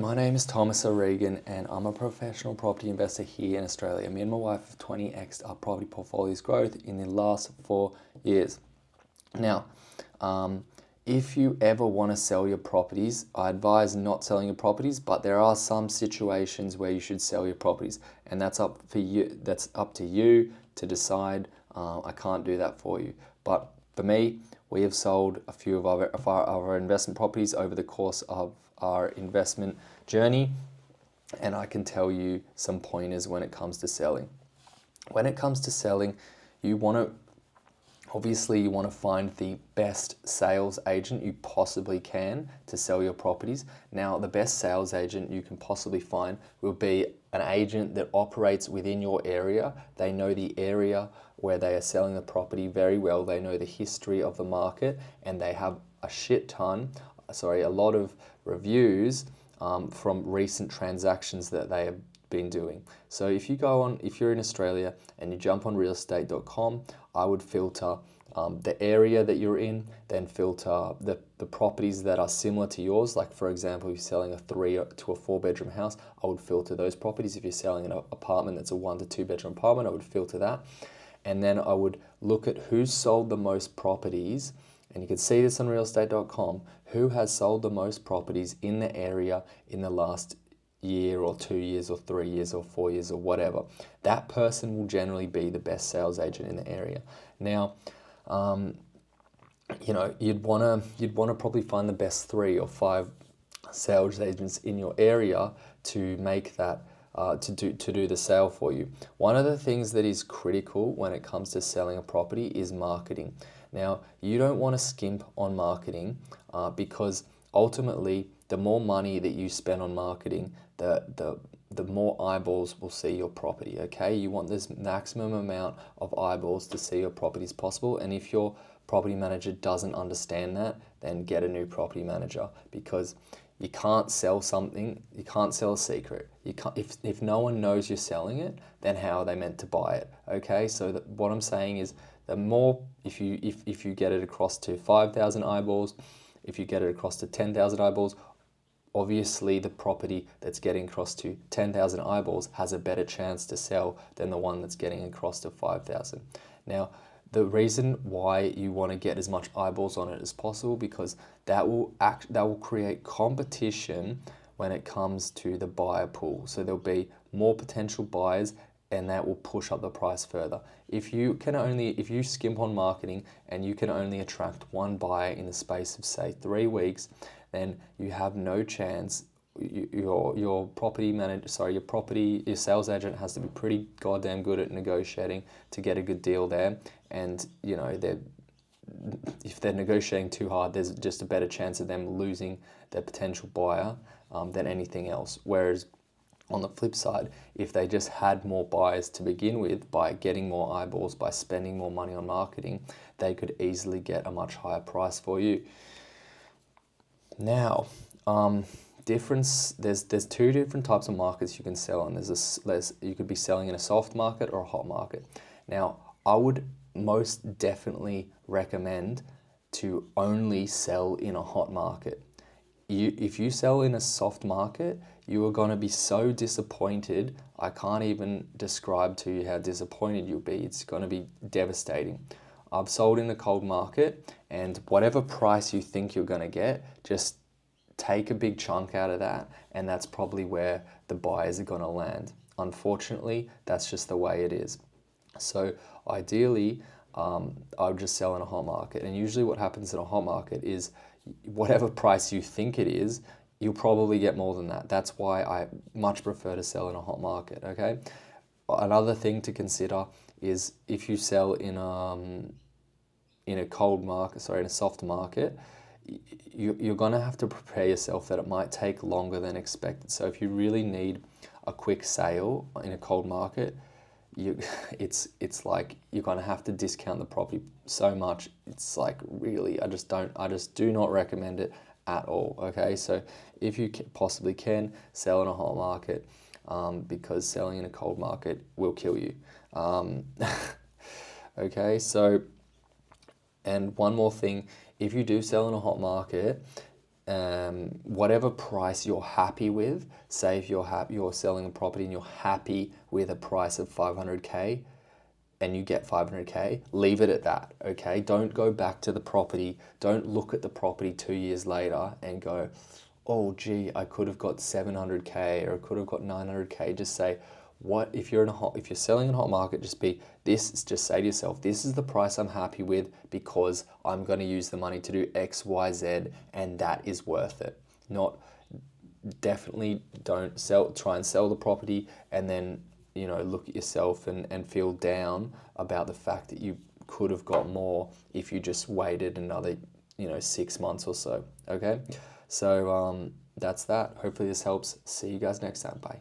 My name is Thomas O'Regan and I'm a professional property investor here in Australia. Me and my wife have 20x'd our property portfolio's growth in the last 4 years. Now, if you ever want to sell your properties, I advise not selling your properties, but there are some situations where you should sell your properties, and that's up for you. That's up to you to decide. I can't do that for you. But for me, we have sold a few of our investment properties over the course of our investment journey, and I can tell you some pointers when it comes to selling. When it comes to selling, you want to obviously you want to find the best sales agent you possibly can to sell your properties. Now, the best sales agent you can possibly find will be an agent that operates within your area. They know the area where they are selling the property very well. They know the history of the market, and they have a lot of reviews from recent transactions that they have been doing. So if you're in Australia and you jump on realestate.com, I would filter the area that you're in, then filter the properties that are similar to yours. Like, for example, if you're selling a 3 to a 4 bedroom house, I would filter those properties. If you're selling an apartment that's a 1 to 2 bedroom apartment, I would filter that. And then I would look at who's sold the most properties, and you can see this on realestate.com, who has sold the most properties in the area in the last year or 2 years or 3 years or 4 years or whatever. That person will generally be the best sales agent in the area. Now, you'd want to probably find the best 3 or 5 sales agents in your area to make that to do the sale for you. One of the things that is critical when it comes to selling a property is marketing. Now, you don't want to skimp on marketing because ultimately, the more money that you spend on marketing, the more eyeballs will see your property. Okay, you want this maximum amount of eyeballs to see your property as possible, and if your property manager doesn't understand that, then get a new property manager, because you can't sell something, you can't sell a secret. You can't, if no one knows you're selling it, then how are they meant to buy it? Okay, so what I'm saying is, the more, if you get it across to 5,000 eyeballs, if you get it across to 10,000 eyeballs, obviously the property that's getting across to 10,000 eyeballs has a better chance to sell than the one that's getting across to 5,000. Now, the reason why you want to get as much eyeballs on it as possible, because that will create competition when it comes to the buyer pool. So there'll be more potential buyers, and that will push up the price further. If you skimp on marketing and you can only attract one buyer in the space of, say, 3 weeks, then you have no chance. Your sales agent has to be pretty goddamn good at negotiating to get a good deal there. And if they're negotiating too hard, there's just a better chance of them losing their potential buyer than anything else. Whereas on the flip side, if they just had more buyers to begin with, by getting more eyeballs, by spending more money on marketing, they could easily get a much higher price for you. Now, there's 2 different types of markets you can sell in. You could be selling in a soft market or a hot market. Now, I would most definitely recommend to only sell in a hot market. If you sell in a soft market, you are going to be so disappointed. I can't even describe to you how disappointed you'll be. It's going to be devastating. I've sold in a cold market, and whatever price you think you're going to get, just take a big chunk out of that, and that's probably where the buyers are going to land. Unfortunately, that's just the way it is. So ideally, I would just sell in a hot market. And usually what happens in a hot market is, whatever price you think it is, you'll probably get more than that. That's why I much prefer to sell in a hot market, okay? Another thing to consider is, if you sell in a soft market, you're going to have to prepare yourself that it might take longer than expected. So if you really need a quick sale in a cold market, it's like you're going to have to discount the property so much. It's like, really, I just do not recommend it at all. Okay, so if you possibly can, sell in a hot market, because selling in a cold market will kill you. Okay, so, and one more thing, if you do sell in a hot market, whatever price you're happy with. Say if you're selling a property and you're happy with a price of 500K and you get 500K, leave it at that, okay? Don't go back to the property. Don't look at the property 2 years later and go, oh gee, I could have got 700K or I could have got 900K. Just say, what if you're selling in a hot market, just say to yourself, this is the price I'm happy with because I'm going to use the money to do X, Y, Z, and that is worth it. Not Definitely don't try and sell the property and then look at yourself and feel down about the fact that you could have got more if you just waited another 6 months or so. Okay, so that's that. Hopefully this helps. See you guys next time. Bye.